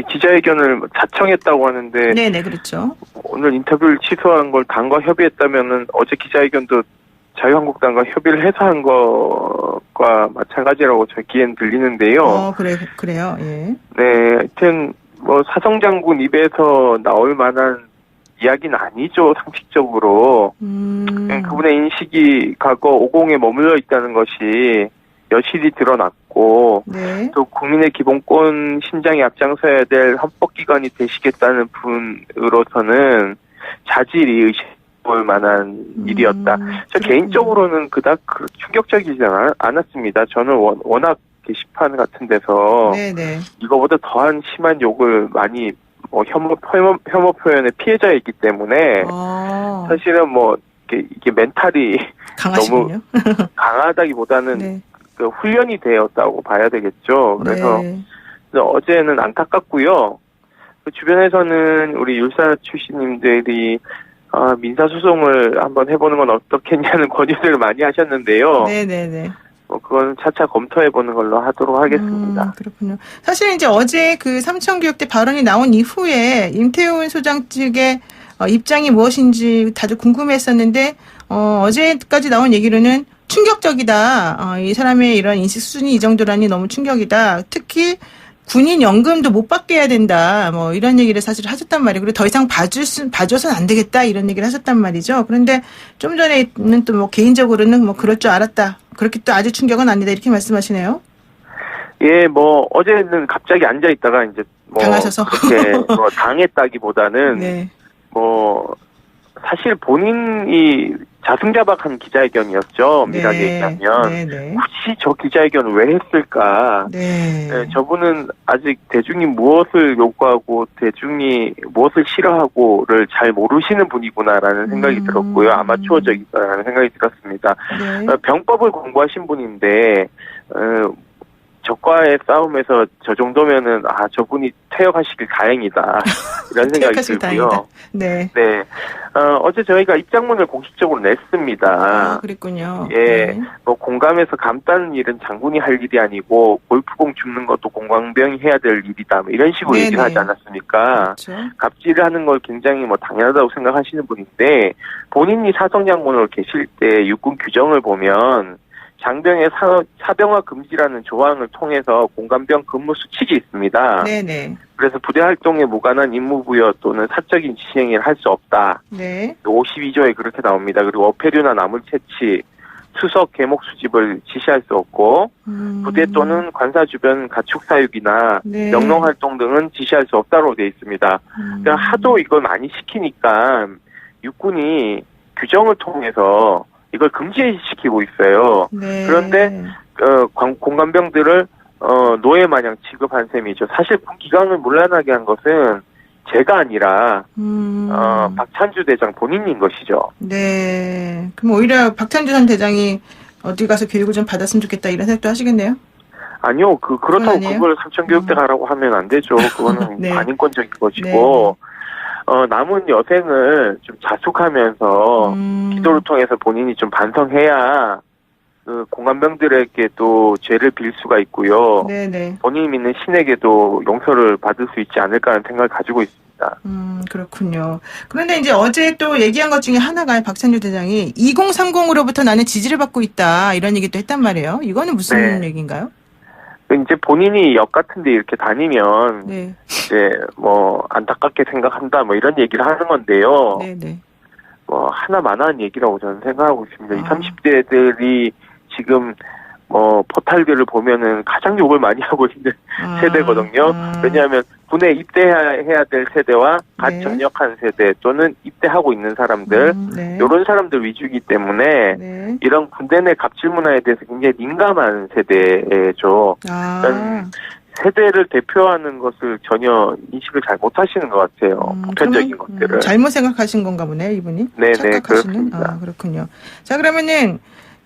[SPEAKER 8] 기자회견을 자청했다고 하는데.
[SPEAKER 2] 네네, 그렇죠.
[SPEAKER 8] 오늘 인터뷰를 취소한 걸 당과 협의했다면은 어제 기자회견도 자유한국당과 협의를 해서 한 것과 마찬가지라고 저 귀엔 들리는데요.
[SPEAKER 2] 그래요, 예.
[SPEAKER 8] 네, 하여튼, 사성장군 입에서 나올 만한 이야기는 아니죠, 상식적으로. 그냥 그분의 인식이 과거 50에 머물러 있다는 것이 여실히 드러났고,
[SPEAKER 2] 네.
[SPEAKER 8] 또 국민의 기본권 심장에 앞장서야 될 헌법기관이 되시겠다는 분으로서는 자질이 의심볼 만한 일이었다. 저 개인적으로는 그닥 충격적이지 않았습니다. 저는 워낙 게시판 같은 데서
[SPEAKER 2] 네네.
[SPEAKER 8] 이거보다 더한 심한 욕을 많이 혐오 표현의 피해자이기 때문에 사실은 이게 멘탈이
[SPEAKER 2] 강하시군요.
[SPEAKER 8] 너무 강하다기보다는
[SPEAKER 2] 네.
[SPEAKER 8] 그 훈련이 되었다고 봐야 되겠죠. 그래서
[SPEAKER 2] 네.
[SPEAKER 8] 어제는 안타깝고요. 그 주변에서는 우리 율사 출신님들이 민사소송을 한번 해보는 건 어떻겠냐는 권유를 많이 하셨는데요.
[SPEAKER 2] 네네네.
[SPEAKER 8] 그건 차차 검토해보는 걸로 하도록 하겠습니다.
[SPEAKER 2] 그렇군요. 사실 이제 어제 그 삼천교육대 발언이 나온 이후에 임태훈 소장 측의 입장이 무엇인지 다들 궁금했었는데, 어제까지 나온 얘기로는 충격적이다. 이 사람의 이런 인식 수준이 이 정도라니 너무 충격이다. 특히 군인 연금도 못 받게 해야 된다. 뭐 이런 얘기를 사실 하셨단 말이에요. 그리고 더 이상 봐줘서는 안 되겠다. 이런 얘기를 하셨단 말이죠. 그런데 좀 전에는 또 뭐 개인적으로는 뭐 그럴 줄 알았다. 그렇게 또 아주 충격은 아니다. 이렇게 말씀하시네요.
[SPEAKER 8] 예, 뭐 어제는 갑자기 앉아 있다가 이제 뭐
[SPEAKER 2] 당하셔서
[SPEAKER 8] 그렇게 뭐 당했다기보다는
[SPEAKER 2] 네.
[SPEAKER 8] 뭐 사실 본인이 자승자박한 기자회견이었죠. 엄밀하게 얘기하면
[SPEAKER 2] 네.
[SPEAKER 8] 굳이 저 기자회견을 왜 했을까?
[SPEAKER 2] 네.
[SPEAKER 8] 네, 저분은 아직 대중이 무엇을 요구하고 대중이 무엇을 싫어하고를 잘 모르시는 분이구나라는 생각이 들었고요. 아마추어적이다라는 생각이 들었습니다.
[SPEAKER 2] 네.
[SPEAKER 8] 병법을 공부하신 분인데 적과의 싸움에서 저 정도면은 저분이 퇴역하시길 다행이다 이런 생각이 들고요.
[SPEAKER 2] 다행이다. 네.
[SPEAKER 8] 네. 어제 저희가 입장문을 공식적으로 냈습니다.
[SPEAKER 2] 그랬군요.
[SPEAKER 8] 예.
[SPEAKER 2] 네.
[SPEAKER 8] 뭐 공감해서 감따는 일은 장군이 할 일이 아니고 골프공 줍는 것도 공관병이 해야 될 일이다. 뭐 이런 식으로
[SPEAKER 2] 네네.
[SPEAKER 8] 얘기를 하지 않았습니까?
[SPEAKER 2] 그렇죠.
[SPEAKER 8] 갑질을 하는 걸 굉장히 뭐 당연하다고 생각하시는 분인데 본인이 사성장군으로 계실 때 육군 규정을 보면 장병의 사병화 금지라는 조항을 통해서 공관병 근무 수칙이 있습니다.
[SPEAKER 2] 네네.
[SPEAKER 8] 그래서 부대 활동에 무관한 임무 부여 또는 사적인 지시행위를 할 수 없다.
[SPEAKER 2] 네.
[SPEAKER 8] 52조에 그렇게 나옵니다. 그리고 어패류나 나물 채취, 수석 계목 수집을 지시할 수 없고 부대 또는 관사 주변 가축 사육이나
[SPEAKER 2] 네.
[SPEAKER 8] 명농 활동 등은 지시할 수 없다고 되어 있습니다. 그러니까 하도 이걸 많이 시키니까 육군이 규정을 통해서 이걸 금지시키고 있어요.
[SPEAKER 2] 네.
[SPEAKER 8] 그런데 공관병들을 노예 마냥 취급한 셈이죠. 사실 군 기강을 문란하게 한 것은 제가 아니라 박찬주 대장 본인인 것이죠.
[SPEAKER 2] 네. 그럼 오히려 박찬주 전 대장이 어디 가서 교육을 좀 받았으면 좋겠다 이런 생각도 하시겠네요?
[SPEAKER 8] 아니요. 그렇다고
[SPEAKER 2] 아니에요?
[SPEAKER 8] 그걸 삼천교육대 가라고 하면 안 되죠. 그거는
[SPEAKER 2] 네.
[SPEAKER 8] 반인권적인 것이고 남은 여생을 좀 자숙하면서 기도를 통해서 본인이 좀 반성해야 그 공관병들에게도 죄를 빌 수가 있고요.
[SPEAKER 2] 네네.
[SPEAKER 8] 본인이 믿는 신에게도 용서를 받을 수 있지 않을까 하는 생각을 가지고 있습니다.
[SPEAKER 2] 그렇군요. 그런데 이제 어제 또 얘기한 것 중에 하나가 박찬주 대장이 2030으로부터 나는 지지를 받고 있다 이런 얘기도 했단 말이에요. 이거는 무슨
[SPEAKER 8] 네.
[SPEAKER 2] 얘기인가요?
[SPEAKER 8] 이제 본인이 역 같은데 이렇게 다니면
[SPEAKER 2] 네.
[SPEAKER 8] 이제 뭐 안타깝게 생각한다 뭐 이런 얘기를 하는 건데요.
[SPEAKER 2] 네네.
[SPEAKER 8] 뭐 하나만한 얘기라고 저는 생각하고 있습니다. 이 30대들이 지금 뭐 포탈들을 보면은 가장 욕을 많이 하고 있는 세대거든요. 왜냐하면 군에 입대해야 될 세대와 갓
[SPEAKER 2] 네.
[SPEAKER 8] 전역한 세대 또는 입대하고 있는 사람들
[SPEAKER 2] 네.
[SPEAKER 8] 이런 사람들 위주이기 때문에
[SPEAKER 2] 네.
[SPEAKER 8] 이런 군대 내 갑질 문화에 대해서 굉장히 민감한 세대죠. 세대를 대표하는 것을 전혀 인식을 잘 못하시는 것 같아요. 보편적인 것들을.
[SPEAKER 2] 잘못 생각하신 건가 보네요, 이분이.
[SPEAKER 8] 네네,
[SPEAKER 2] 착각하시는.
[SPEAKER 8] 그렇습니다.
[SPEAKER 2] 그렇군요. 자, 그러면은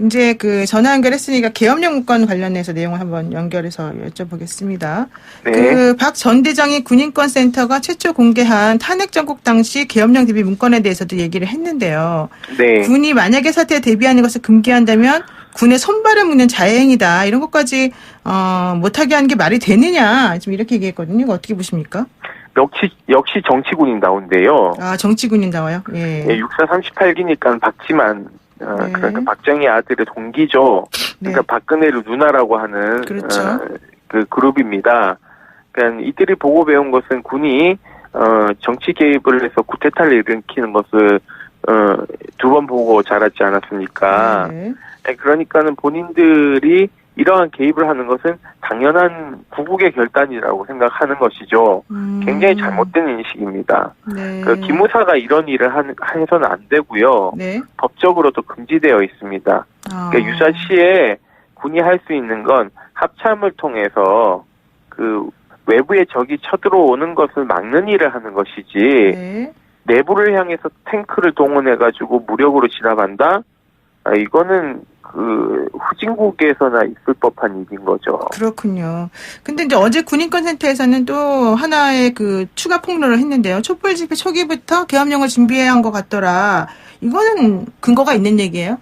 [SPEAKER 2] 이제 그 전화 연결했으니까 계엄령 문건 관련해서 내용을 한번 연결해서 여쭤보겠습니다.
[SPEAKER 8] 네.
[SPEAKER 2] 그 박 전 대장이 군인권센터가 최초 공개한 탄핵 전국 당시 계엄령 대비 문건에 대해서도 얘기를 했는데요.
[SPEAKER 8] 네.
[SPEAKER 2] 군이 만약에 사태에 대비하는 것을 금기한다면 군의 손발을 묶는 자해행위다. 이런 것까지 못하게 하는 게 말이 되느냐. 지금 이렇게 얘기했거든요. 이거 어떻게 보십니까?
[SPEAKER 8] 역시 정치군인 나온데요.
[SPEAKER 2] 정치군인 나와요? 예.
[SPEAKER 8] 예, 육사 38기니까 박지만
[SPEAKER 2] 네.
[SPEAKER 8] 그러니까 박정희 아들의 동기죠. 그러니까
[SPEAKER 2] 네.
[SPEAKER 8] 박근혜를 누나라고 하는
[SPEAKER 2] 그렇죠.
[SPEAKER 8] 그 그룹입니다. 그러니까 이들이 보고 배운 것은 군이 정치 개입을 해서 쿠데타를 일으키는 것을 두 번 보고 자랐지 않았습니까?
[SPEAKER 2] 네.
[SPEAKER 8] 그러니까는 본인들이 이러한 개입을 하는 것은 당연한 구국의 결단이라고 생각하는 것이죠. 굉장히 잘못된 인식입니다.
[SPEAKER 2] 네.
[SPEAKER 8] 그 기무사가 이런 일을 해서는 안 되고요.
[SPEAKER 2] 네.
[SPEAKER 8] 법적으로도 금지되어 있습니다. 그러니까 유사시에 군이 할 수 있는 건 합참을 통해서 그 외부의 적이 쳐들어오는 것을 막는 일을 하는 것이지
[SPEAKER 2] 네.
[SPEAKER 8] 내부를 향해서 탱크를 동원해가지고 무력으로 진압한다? 이거는 후진국에서나 있을 법한 일인 거죠.
[SPEAKER 2] 그렇군요. 근데 이제 어제 군인권센터에서는 또 하나의 그 추가 폭로를 했는데요. 촛불 집회 초기부터 계엄령을 준비해야 한 것 같더라. 이거는 근거가 있는 얘기예요?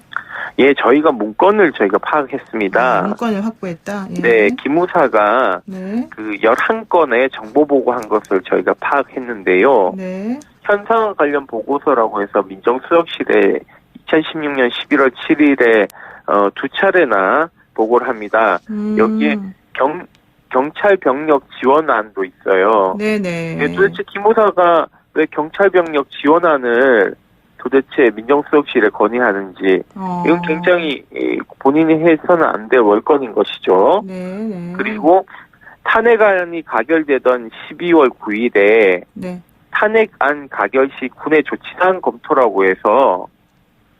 [SPEAKER 8] 예, 저희가 문건을 파악했습니다.
[SPEAKER 2] 문건을 확보했다. 예.
[SPEAKER 8] 네, 기무사가
[SPEAKER 2] 네.
[SPEAKER 8] 그 11건의 정보 보고한 것을 저희가 파악했는데요.
[SPEAKER 2] 네.
[SPEAKER 8] 현상 관련 보고서라고 해서 민정수석실에 2016년 11월 7일에 두 차례나 보고를 합니다. 여기에 경찰 병력 지원안도 있어요.
[SPEAKER 2] 네네.
[SPEAKER 8] 예, 도대체 기무사가 왜 경찰 병력 지원안을 도대체 민정수석실에 건의하는지 이건 굉장히 본인이 해서는 안 될 월권인 것이죠.
[SPEAKER 2] 네.
[SPEAKER 8] 그리고 탄핵안이 가결되던 12월 9일에
[SPEAKER 2] 네.
[SPEAKER 8] 탄핵안 가결 시 군의 조치사항 검토라고 해서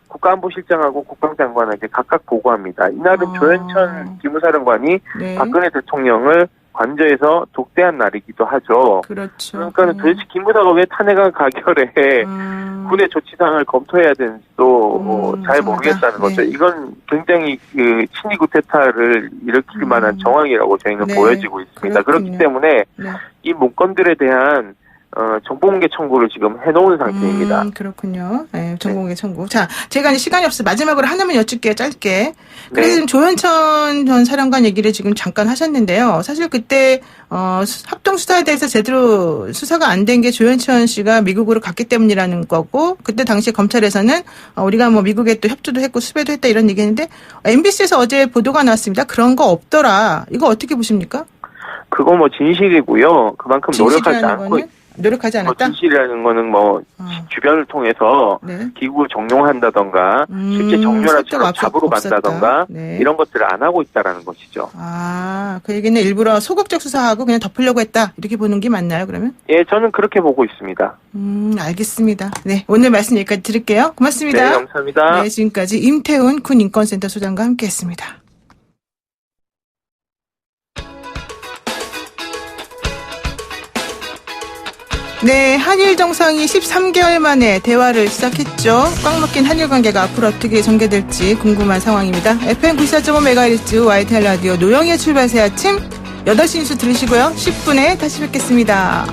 [SPEAKER 8] 국가안보실장하고 국방장관에게 각각 보고합니다. 이날은 조현천 기무사령관이
[SPEAKER 2] 네.
[SPEAKER 8] 박근혜 대통령을 관저에서 독대한 날이기도 하죠.
[SPEAKER 2] 그렇죠.
[SPEAKER 8] 그러니까 도대체 기무사가 왜 탄핵안 가결에 군의 조치사항을 검토해야 되는지도 잘 모르겠다는 거죠.
[SPEAKER 2] 네.
[SPEAKER 8] 이건 굉장히 그 친위 구테타를 일으킬 만한 정황이라고 저희는
[SPEAKER 2] 네.
[SPEAKER 8] 보여지고 있습니다.
[SPEAKER 2] 그렇군요.
[SPEAKER 8] 그렇기 때문에
[SPEAKER 2] 네.
[SPEAKER 8] 이 문건들에 대한 정보공개 청구를 지금 해놓은 상태입니다.
[SPEAKER 2] 그렇군요. 네, 정보공개 청구. 자, 제가 이제 시간이 없어 마지막으로 하나만 여쭙게요, 짧게. 그래서
[SPEAKER 8] 네.
[SPEAKER 2] 지금 조현천 전 사령관 얘기를 지금 잠깐 하셨는데요. 사실 그때 합동 수사에 대해서 제대로 수사가 안 된 게 조현천 씨가 미국으로 갔기 때문이라는 거고, 그때 당시 검찰에서는 우리가 뭐 미국에 또 협조도 했고 수배도 했다 이런 얘기했는데 MBC에서 어제 보도가 나왔습니다. 그런 거 없더라. 이거 어떻게 보십니까?
[SPEAKER 8] 그거 뭐 진실이고요. 그만큼 노력하지 않고
[SPEAKER 2] 노력하지 않았다?
[SPEAKER 8] 진실이라는 거는 주변을 통해서
[SPEAKER 2] 네.
[SPEAKER 8] 기국을 정용한다던가 실제 정유라처럼 잡으러 간다던가
[SPEAKER 2] 네.
[SPEAKER 8] 이런 것들을 안 하고 있다라는 것이죠.
[SPEAKER 2] 그 얘기는 일부러 소극적 수사하고 그냥 덮으려고 했다. 이렇게 보는 게 맞나요, 그러면?
[SPEAKER 8] 예, 저는 그렇게 보고 있습니다.
[SPEAKER 2] 알겠습니다. 네, 오늘 말씀 여기까지 드릴게요. 고맙습니다.
[SPEAKER 8] 네, 감사합니다.
[SPEAKER 2] 네, 지금까지 임태훈 군인권센터 소장과 함께했습니다. 네, 한일 정상이 13개월 만에 대화를 시작했죠. 꽉 막힌 한일 관계가 앞으로 어떻게 전개될지 궁금한 상황입니다. FM 94.5MHz YTN 라디오 노영희의 출발새 아침 8시 뉴스 들으시고요. 10분에 다시 뵙겠습니다.